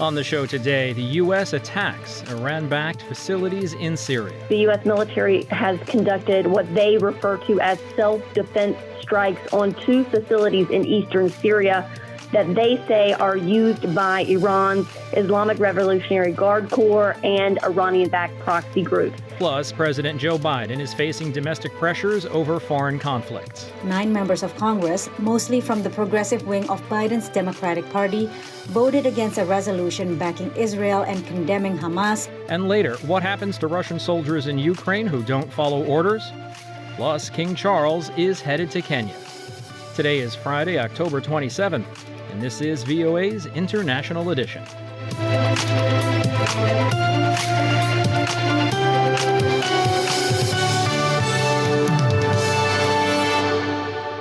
On the show today, the U.S. attacks Iran-backed facilities in Syria. The U.S. military has conducted what they refer to as self-defense strikes on 2 facilities in eastern Syria that they say are used by Iran's Islamic Revolutionary Guard Corps and Iranian-backed proxy groups. Plus, President Joe Biden is facing domestic pressures over foreign conflicts. 9 members of Congress, mostly from the progressive wing of Biden's Democratic Party, voted against a resolution backing Israel and condemning Hamas. And later, what happens to Russian soldiers in Ukraine who don't follow orders? Plus, King Charles is headed to Kenya. Today is Friday, October 27th, and this is VOA's International Edition.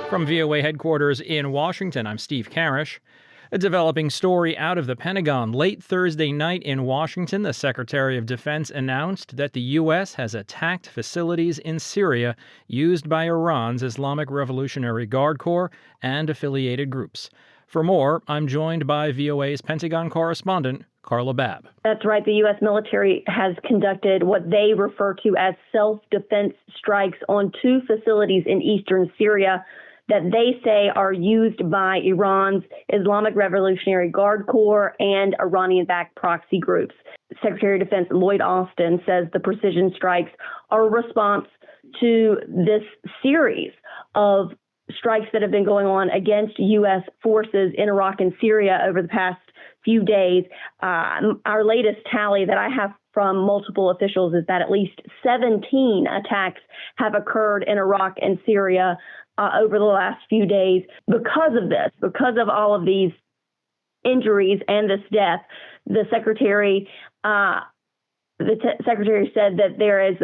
From VOA headquarters in Washington, I'm Steve Karesh. A developing story out of the Pentagon. Late Thursday night in Washington, the Secretary of Defense announced that the U.S. has attacked facilities in Syria used by Iran's Islamic Revolutionary Guard Corps and affiliated groups. For more, I'm joined by VOA's Pentagon correspondent, Carla Babb. That's right. The U.S. military has conducted what they refer to as self-defense strikes on 2 facilities in eastern Syria that they say are used by Iran's Islamic Revolutionary Guard Corps and Iranian-backed proxy groups. Secretary of Defense Lloyd Austin says the precision strikes are a response to this series of strikes that have been going on against U.S. forces in Iraq and Syria over the past few days. Our latest tally that I have from multiple officials is that at least 17 attacks have occurred in Iraq and Syria over the last few days. Because of this, because of all of these injuries and this death, the secretary said that there is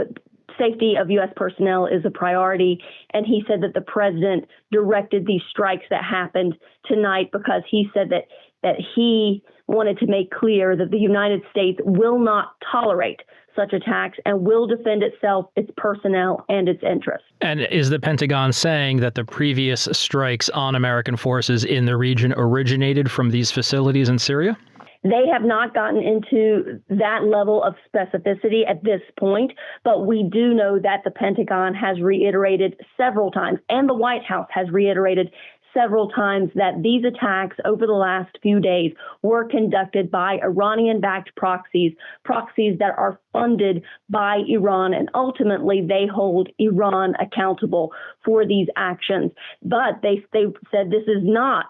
safety of U.S. personnel is a priority, and he said that the president directed these strikes that happened tonight because he said that he wanted to make clear that the United States will not tolerate such attacks and will defend itself, its personnel, and its interests. And is the Pentagon saying that the previous strikes on American forces in the region originated from these facilities in Syria? They have not gotten into that level of specificity at this point, but we do know that the Pentagon has reiterated several times, and the White House has reiterated several times, that these attacks over the last few days were conducted by Iranian-backed proxies that are funded by Iran, and ultimately they hold Iran accountable for these actions. But they said this is not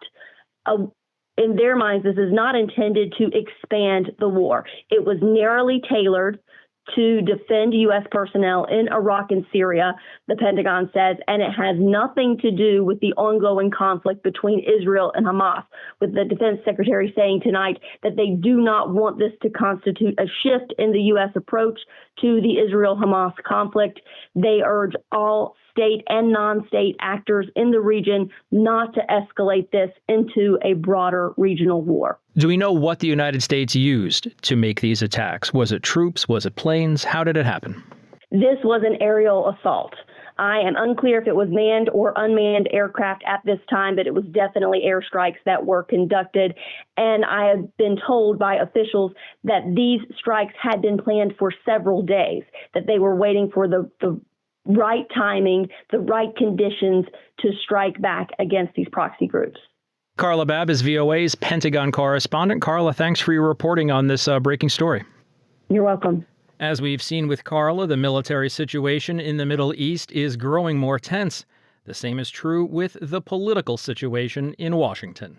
in their minds, this is not intended to expand the war. It was narrowly tailored to defend U.S. personnel in Iraq and Syria, the Pentagon says, and it has nothing to do with the ongoing conflict between Israel and Hamas, with the defense secretary saying tonight that they do not want this to constitute a shift in the U.S. approach to the Israel-Hamas conflict. They urge all state and non-state actors in the region not to escalate this into a broader regional war. Do we know what the United States used to make these attacks? Was it troops? Was it planes? How did it happen? This was an aerial assault. I am unclear if it was manned or unmanned aircraft at this time, but it was definitely airstrikes that were conducted. And I have been told by officials that these strikes had been planned for several days, that they were waiting for the right timing, the right conditions to strike back against these proxy groups. Carla Babb is VOA's Pentagon correspondent. Carla, thanks for your reporting on this breaking story. You're welcome. As we've seen with Carla, the military situation in the Middle East is growing more tense. The same is true with the political situation in Washington.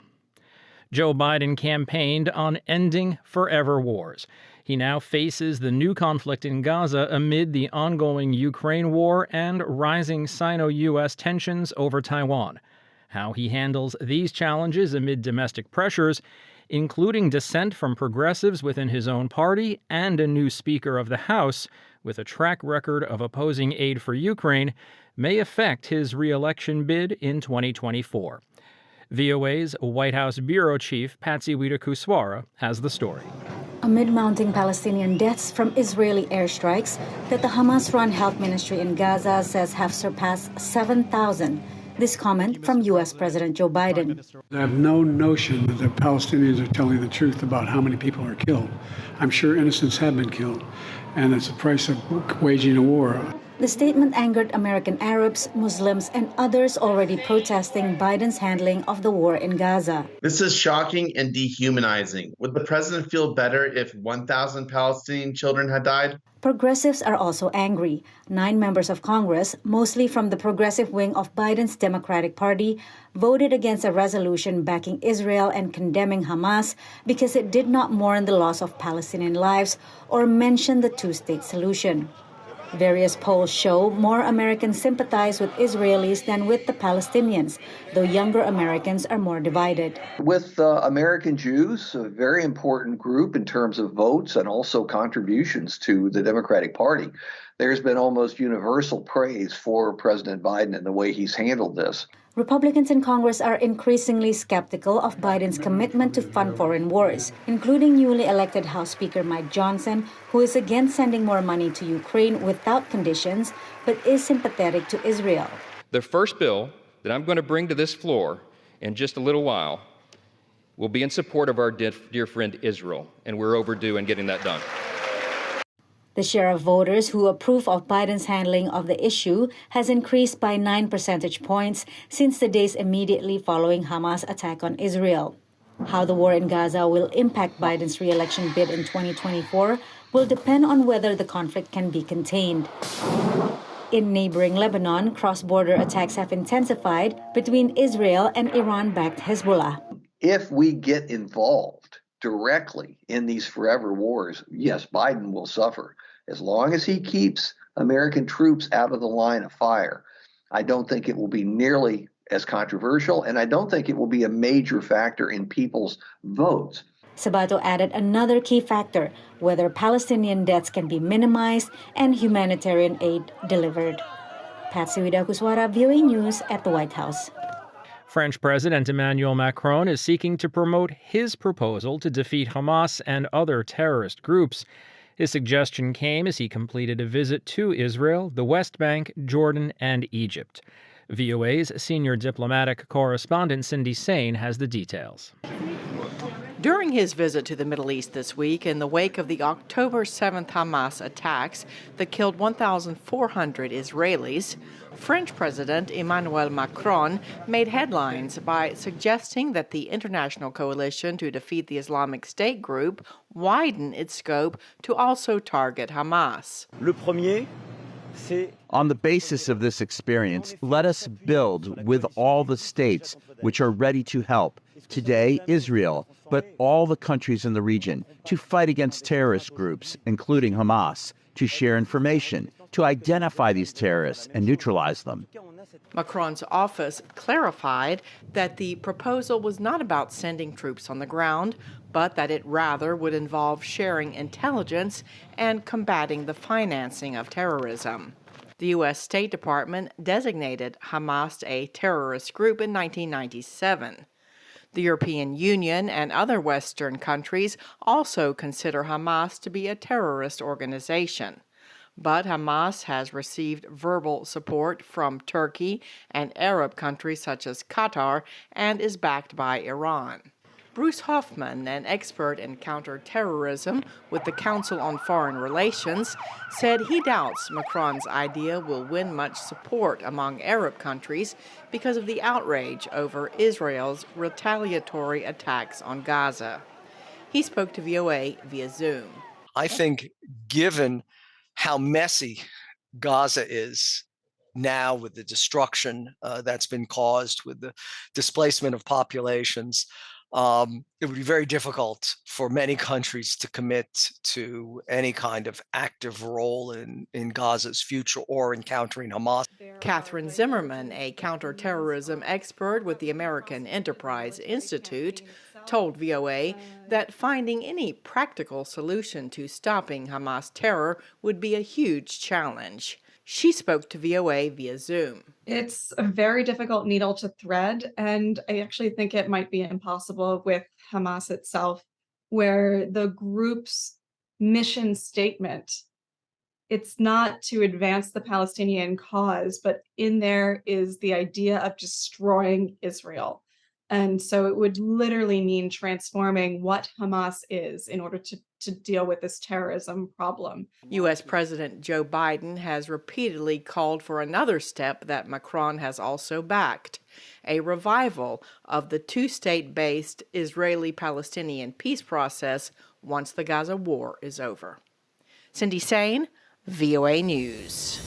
Joe Biden campaigned on ending forever wars. He now faces the new conflict in Gaza amid the ongoing Ukraine war and rising Sino-U.S. tensions over Taiwan. How he handles these challenges amid domestic pressures, including dissent from progressives within his own party and a new Speaker of the House with a track record of opposing aid for Ukraine, may affect his re-election bid in 2024. VOA's White House bureau chief Patsy Widakuswara has the story. Amid mounting Palestinian deaths from Israeli airstrikes that the Hamas-run health ministry in Gaza says have surpassed 7,000, This comment from U.S. President Joe Biden. I have no notion that the Palestinians are telling the truth about how many people are killed. I'm sure innocents have been killed, and it's the price of waging a war. The statement angered American Arabs, Muslims, and others already protesting Biden's handling of the war in Gaza. This is shocking and dehumanizing. Would the president feel better if 1,000 Palestinian children had died? Progressives are also angry. 9 members of Congress, mostly from the progressive wing of Biden's Democratic Party, voted against a resolution backing Israel and condemning Hamas because it did not mourn the loss of Palestinian lives or mention the two-state solution. Various polls show more Americans sympathize with Israelis than with the Palestinians, though younger Americans are more divided. With American Jews, a very important group in terms of votes and also contributions to the Democratic Party, there's been almost universal praise for President Biden and the way he's handled this. Republicans in Congress are increasingly skeptical of Biden's commitment to fund foreign wars, including newly elected House Speaker Mike Johnson, who is again sending more money to Ukraine without conditions, but is sympathetic to Israel. The first bill that I'm going to bring to this floor in just a little while will be in support of our dear friend Israel, and we're overdue in getting that done. The share of voters who approve of Biden's handling of the issue has increased by 9 percentage points since the days immediately following Hamas' attack on Israel. How the war in Gaza will impact Biden's re-election bid in 2024 will depend on whether the conflict can be contained. In neighboring Lebanon, cross-border attacks have intensified between Israel and Iran-backed Hezbollah. If we get involved directly in these forever wars, yes, Biden will suffer. As long as he keeps American troops out of the line of fire, I don't think it will be nearly as controversial, and I don't think it will be a major factor in people's votes. Sabato added another key factor, whether Palestinian deaths can be minimized and humanitarian aid delivered. Patsy Widakuswara, VOA News at the White House. French President Emmanuel Macron is seeking to promote his proposal to defeat Hamas and other terrorist groups. His suggestion came as he completed a visit to Israel, the West Bank, Jordan, and Egypt. VOA's senior diplomatic correspondent Cindy Sain has the details. During his visit to the Middle East this week, in the wake of the October 7th Hamas attacks that killed 1,400 Israelis, French President Emmanuel Macron made headlines by suggesting that the international coalition to defeat the Islamic State group widen its scope to also target Hamas. On the basis of this experience, let us build with all the states which are ready to help. Today, Israel, but all the countries in the region, to fight against terrorist groups, including Hamas, to share information, to identify these terrorists and neutralize them. Macron's office clarified that the proposal was not about sending troops on the ground, but that it rather would involve sharing intelligence and combating the financing of terrorism. The U.S. State Department designated Hamas a terrorist group in 1997. The European Union and other Western countries also consider Hamas to be a terrorist organization. But Hamas has received verbal support from Turkey and Arab countries such as Qatar and is backed by Iran. Bruce Hoffman, an expert in counterterrorism with the Council on Foreign Relations, said he doubts Macron's idea will win much support among Arab countries because of the outrage over Israel's retaliatory attacks on Gaza. He spoke to VOA via Zoom. I think given how messy Gaza is now with the destruction that's been caused, with the displacement of populations, it would be very difficult for many countries to commit to any kind of active role in Gaza's future or in countering Hamas. Catherine Zimmerman, a counterterrorism expert with the American Enterprise Institute, told VOA that finding any practical solution to stopping Hamas terror would be a huge challenge. She spoke to VOA via Zoom. It's a very difficult needle to thread, and I actually think it might be impossible with Hamas itself, where the group's mission statement it's not to advance the Palestinian cause, but in there is the idea of destroying Israel. And so it would literally mean transforming what Hamas is in order to deal with this terrorism problem. U.S. President Joe Biden has repeatedly called for another step that Macron has also backed, a revival of the two-state-based Israeli-Palestinian peace process once the Gaza war is over. Cindy Sain, VOA News.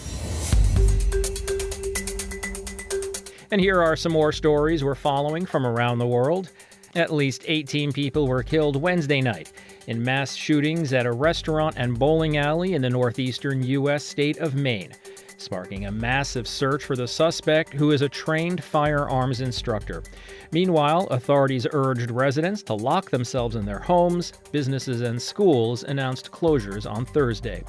And here are some more stories we're following from around the world. At least 18 people were killed Wednesday night in mass shootings at a restaurant and bowling alley in the northeastern U.S. state of Maine, sparking a massive search for the suspect, who is a trained firearms instructor. Meanwhile, authorities urged residents to lock themselves in their homes. Businesses and schools announced closures on Thursday.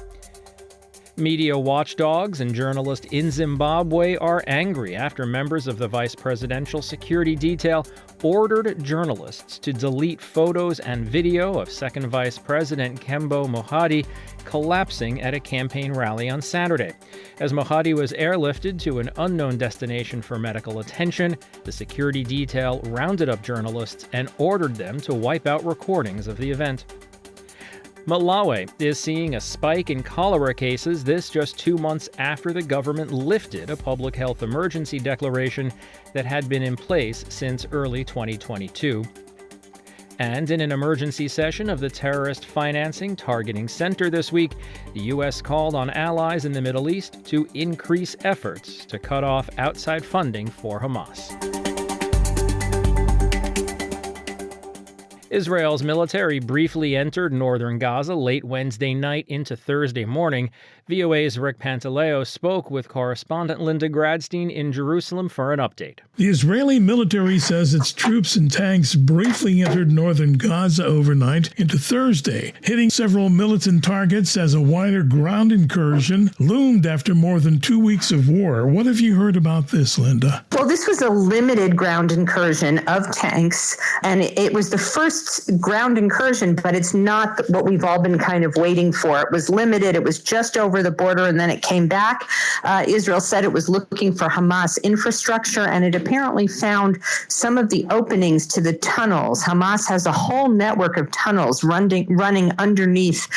Media watchdogs and journalists in Zimbabwe are angry after members of the vice presidential security detail ordered journalists to delete photos and video of second vice president Kembo Mohadi collapsing at a campaign rally on Saturday. As Mohadi was airlifted to an unknown destination for medical attention, the security detail rounded up journalists and ordered them to wipe out recordings of the event. Malawi is seeing a spike in cholera cases, this just 2 months after the government lifted a public health emergency declaration that had been in place since early 2022. And in an emergency session of the Terrorist Financing Targeting Center this week, the U.S. called on allies in the Middle East to increase efforts to cut off outside funding for Hamas. Israel's military briefly entered northern Gaza late Wednesday night into Thursday morning. VOA's Rick Pantaleo spoke with correspondent Linda Gradstein in Jerusalem for an update. The Israeli military says its troops and tanks briefly entered northern Gaza overnight into Thursday, hitting several militant targets as a wider ground incursion loomed after more than 2 weeks of war. What have you heard about this, Linda? Well, this was a limited ground incursion of tanks, and it was the first ground incursion, but it's not what we've all been kind of waiting for. It was limited. It was just over the border, and then it came back. Israel said it was looking for Hamas infrastructure, and it apparently found some of the openings to the tunnels. Hamas has a whole network of tunnels running underneath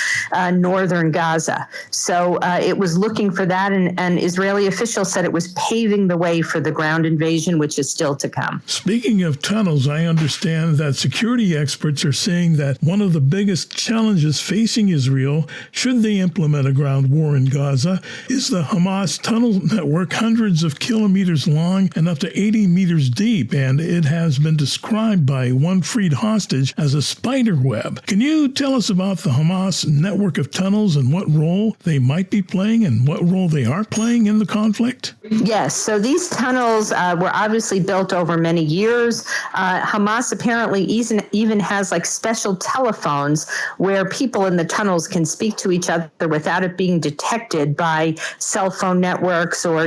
northern Gaza. So it was looking for that, and Israeli officials said it was paving the way for the ground invasion, which is still to come. Speaking of tunnels, I understand that security experts are saying that one of the biggest challenges facing Israel, should they implement a ground war in Gaza, is the Hamas tunnel network, hundreds of kilometers long and up to 80 meters deep, and it has been described by one freed hostage as a spider web. Can you tell us about the Hamas network of tunnels and what role they might be playing and what role they are playing in the conflict? Yes, so these tunnels were obviously built over many years. Hamas apparently even has like special telephones where people in the tunnels can speak to each other without it being detected by cell phone networks or,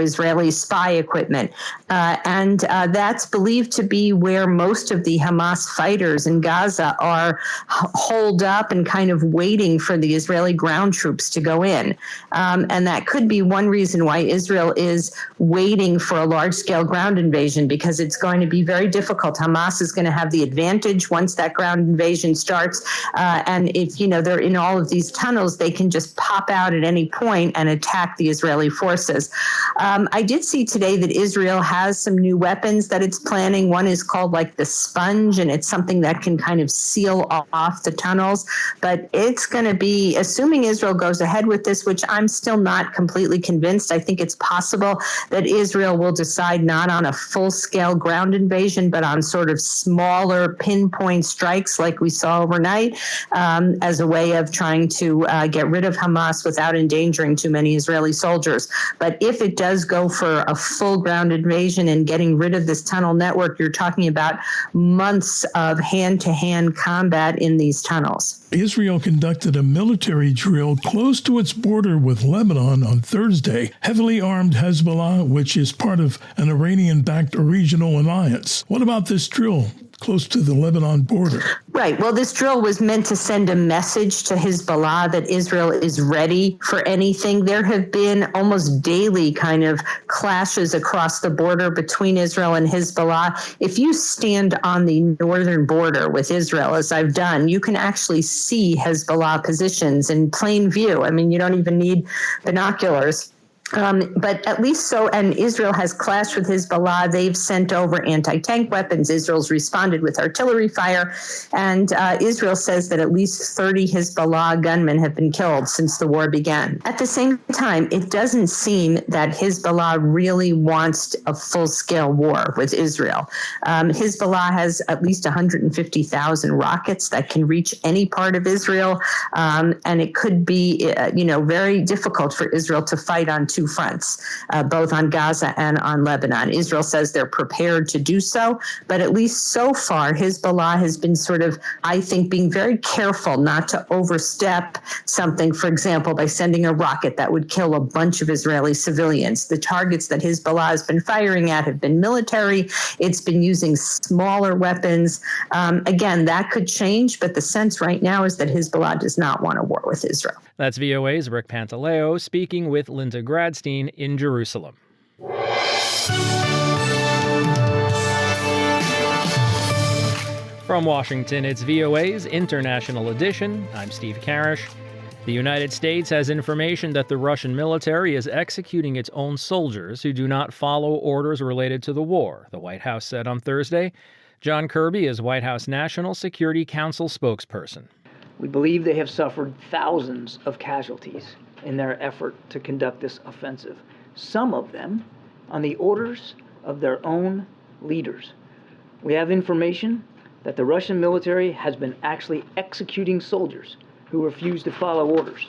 Israeli spy equipment. And that's believed to be where most of the Hamas fighters in Gaza are holed up and kind of waiting for the Israeli ground troops to go in. And that could be one reason why Israel is waiting for a large-scale ground invasion, because it's going to be very difficult. Hamas is going to have the advantage once that ground invasion starts. And if, they're in all of these tunnels, they can just pop out at any point and attack the Israeli forces. I did see today that Israel has some new weapons that it's planning. One is called like the sponge, and it's something that can kind of seal off the tunnels. But it's going to be, assuming Israel goes ahead with this, which I'm still not completely convinced. I think it's possible that Israel will decide not on a full-scale ground invasion, but on sort of smaller pinpoint strikes like we saw overnight, as a way of trying to get rid of Hamas without endangering too many Israeli soldiers. But if it does go for a full ground invasion and getting rid of this tunnel network, you're talking about months of hand-to-hand combat in these tunnels. Israel conducted a military drill close to its border with Lebanon on Thursday. Heavily armed Hezbollah, which is part of an Iranian-backed regional alliance. What about this drill close to the Lebanon border. Right. Well, this drill was meant to send a message to Hezbollah that Israel is ready for anything. There have been almost daily kind of clashes across the border between Israel and Hezbollah. If you stand on the northern border with Israel, as I've done, you can actually see Hezbollah positions in plain view. I mean, you don't even need binoculars. But at least so, and Israel has clashed with Hezbollah. They've sent over anti-tank weapons. Israel's responded with artillery fire. And Israel says that at least 30 Hezbollah gunmen have been killed since the war began. At the same time, it doesn't seem that Hezbollah really wants a full-scale war with Israel. Hezbollah has at least 150,000 rockets that can reach any part of Israel. And it could be, very difficult for Israel to fight on two fronts, both on Gaza and on Lebanon. Israel says they're prepared to do so, but at least so far, Hezbollah has been sort of, I think, being very careful not to overstep something, for example, by sending a rocket that would kill a bunch of Israeli civilians. The targets that Hezbollah has been firing at have been military. It's been using smaller weapons. Again, that could change, but the sense right now is that Hezbollah does not want a war with Israel. That's VOA's Rick Pantaleo speaking with Linda Gradstein in Jerusalem. From Washington, it's VOA's International Edition. I'm Steve Karesh. The United States has information that the Russian military is executing its own soldiers who do not follow orders related to the war, the White House said on Thursday. John Kirby is White House National Security Council spokesperson. We believe they have suffered thousands of casualties in their effort to conduct this offensive, some of them on the orders of their own leaders. We have information that the Russian military has been actually executing soldiers who refuse to follow orders.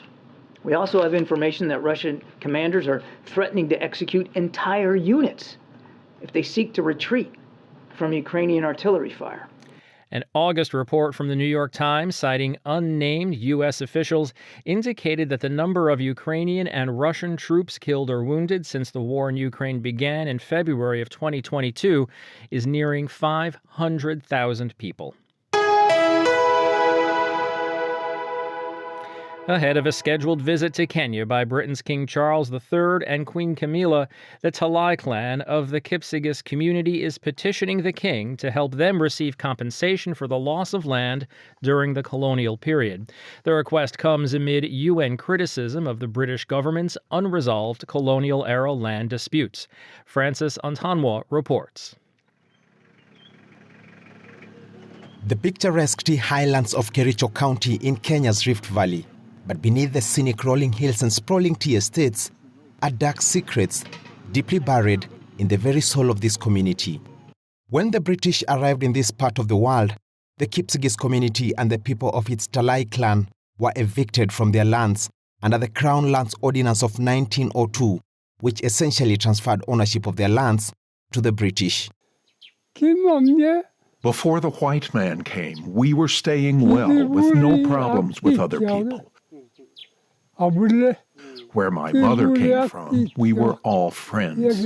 We also have information that Russian commanders are threatening to execute entire units if they seek to retreat from Ukrainian artillery fire. An August report from the New York Times citing unnamed U.S. officials indicated that the number of Ukrainian and Russian troops killed or wounded since the war in Ukraine began in February of 2022 is nearing 500,000 people. Ahead of a scheduled visit to Kenya by Britain's King Charles III and Queen Camilla, the Talai clan of the Kipsigis community is petitioning the king to help them receive compensation for the loss of land during the colonial period. The request comes amid UN criticism of the British government's unresolved colonial-era land disputes. Francis Antanwa reports. The picturesque highlands of Kericho County in Kenya's Rift Valley. But beneath the scenic rolling hills and sprawling tea estates are dark secrets deeply buried in the very soul of this community. When the British arrived in this part of the world, the Kipsigis community and the people of its Talai clan were evicted from their lands under the Crown Lands Ordinance of 1902, which essentially transferred ownership of their lands to the British. Before the white man came, we were staying well with no problems with other people. Where my mother came from, we were all friends.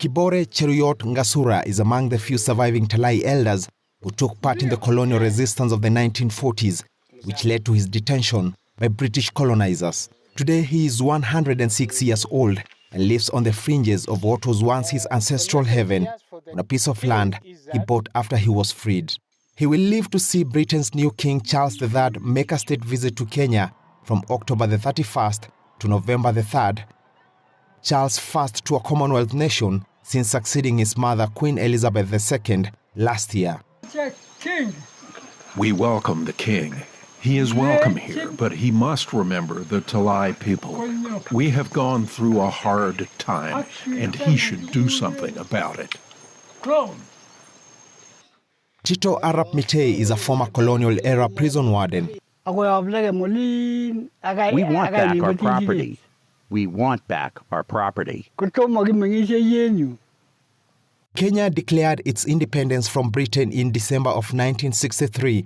Kibore Cheruyot Ngasura is among the few surviving Talai elders who took part in the colonial resistance of the 1940s, which led to his detention by British colonizers. Today he is 106 years old and lives on the fringes of what was once his ancestral heaven, on a piece of land he bought after he was freed. He will live to see Britain's new King Charles III make a state visit to Kenya from October the 31st to November the 3rd. Charles' first to a Commonwealth nation since succeeding his mother, Queen Elizabeth II, last year. We welcome the king. He is welcome here, but he must remember the Talai people. We have gone through a hard time, and he should do something about it. Chito Arap Mitei is a former colonial-era prison warden. We want back our property. We want back our property. Kenya declared its independence from Britain in December of 1963.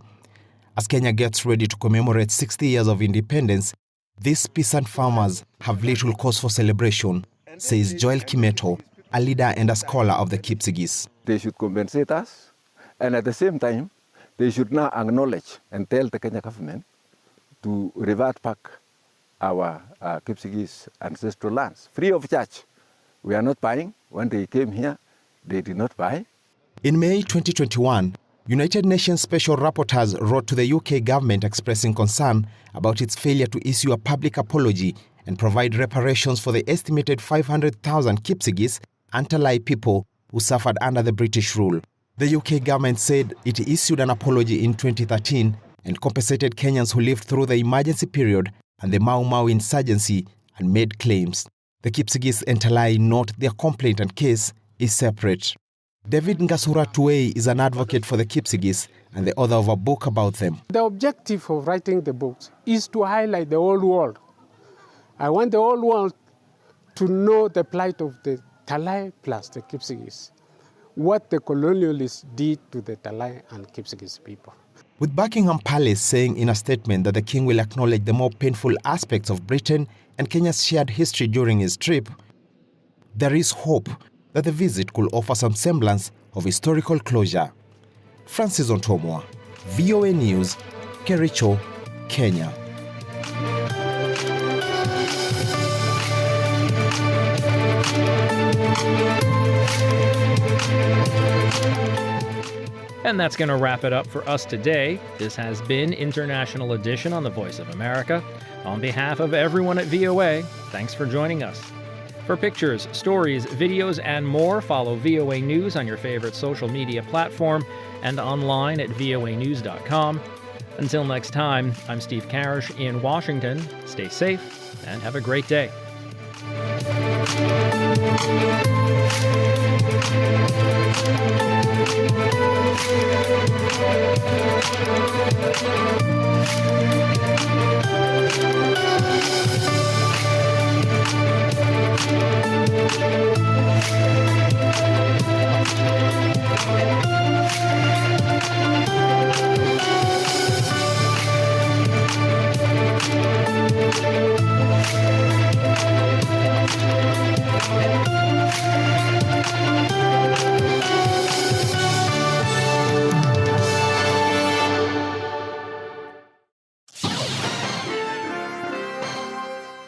As Kenya gets ready to commemorate 60 years of independence, these peasant farmers have little cause for celebration, says Joel Kimeto, a leader and a scholar of the Kipsigis. They should compensate us, and at the same time, they should now acknowledge and tell the Kenya government to revert back our Kipsigis ancestral lands, free of charge. We are not buying. When they came here, they did not buy. In May 2021, United Nations Special Rapporteurs wrote to the UK government expressing concern about its failure to issue a public apology and provide reparations for the estimated 500,000 Kipsigis and Talai people who suffered under the British rule. The UK government said it issued an apology in 2013 and compensated Kenyans who lived through the emergency period and the Mau Mau insurgency and made claims. The Kipsigis and Talai note their complaint and case is separate. David Ngasura Tuwei is an advocate for the Kipsigis and the author of a book about them. The objective of writing the books is to highlight the whole world. I want the whole world to know the plight of the Talai plus the Kipsigis, what the colonialists did to the Talai and Kipsigis people. With Buckingham Palace saying in a statement that the king will acknowledge the more painful aspects of Britain and Kenya's shared history during his trip, there is hope that the visit could offer some semblance of historical closure. Francis Ontomwa, VOA News, Kericho, Kenya. And that's going to wrap it up for us today. This has been International Edition on the Voice of America. On behalf of everyone at VOA, thanks for joining us. For pictures, stories, videos, and more, follow VOA News on your favorite social media platform and online at voanews.com. Until next time, I'm Steve Karesh in Washington. Stay safe and have a great day.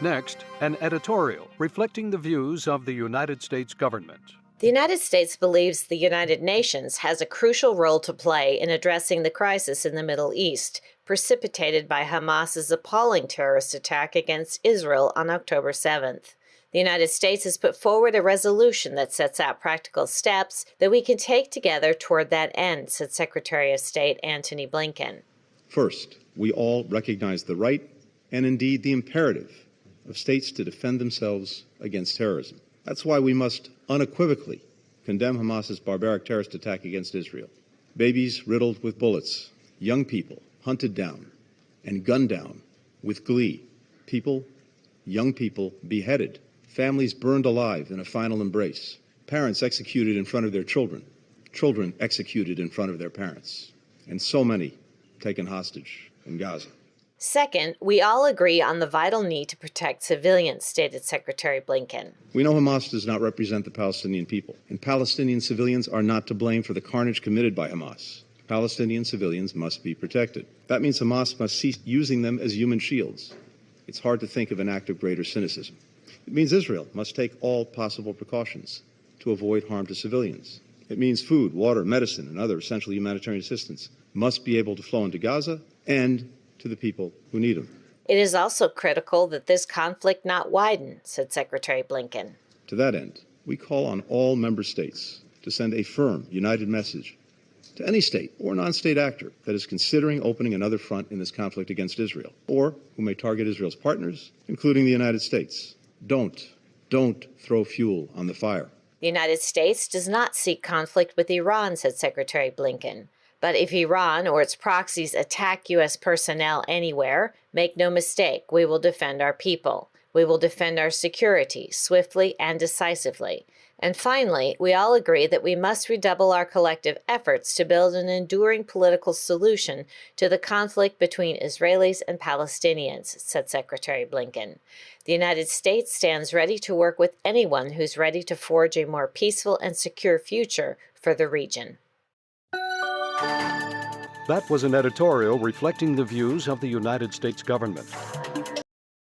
Next, an editorial reflecting the views of the United States government. The United States believes the United Nations has a crucial role to play in addressing the crisis in the Middle East, precipitated by Hamas's appalling terrorist attack against Israel on October 7th. The United States has put forward a resolution that sets out practical steps that we can take together toward that end, said Secretary of State Antony Blinken. First, we all recognize the right and indeed the imperative of states to defend themselves against terrorism. That's why we must unequivocally condemn Hamas's barbaric terrorist attack against Israel. Babies riddled with bullets, young people hunted down and gunned down with glee, young people beheaded, families burned alive in a final embrace, parents executed in front of their children, children executed in front of their parents, and so many taken hostage in Gaza. Second, we all agree on the vital need to protect civilians, stated Secretary Blinken. We know Hamas does not represent the Palestinian people, and Palestinian civilians are not to blame for the carnage committed by Hamas. Palestinian civilians must be protected. That means Hamas must cease using them as human shields. It's hard to think of an act of greater cynicism. It means Israel must take all possible precautions to avoid harm to civilians. It means food, water, medicine, and other essential humanitarian assistance must be able to flow into Gaza and to the people who need them. It is also critical that this conflict not widen, said Secretary Blinken. To that end, we call on all member states to send a firm, united message to any state or non-state actor that is considering opening another front in this conflict against Israel, or who may target Israel's partners, including the United States. Don't throw fuel on the fire. The United States does not seek conflict with Iran, said Secretary Blinken. But if Iran or its proxies attack U.S. personnel anywhere, make no mistake, we will defend our people. We will defend our security swiftly and decisively. And finally, we all agree that we must redouble our collective efforts to build an enduring political solution to the conflict between Israelis and Palestinians, said Secretary Blinken. The United States stands ready to work with anyone who's ready to forge a more peaceful and secure future for the region. That was an editorial reflecting the views of the United States government.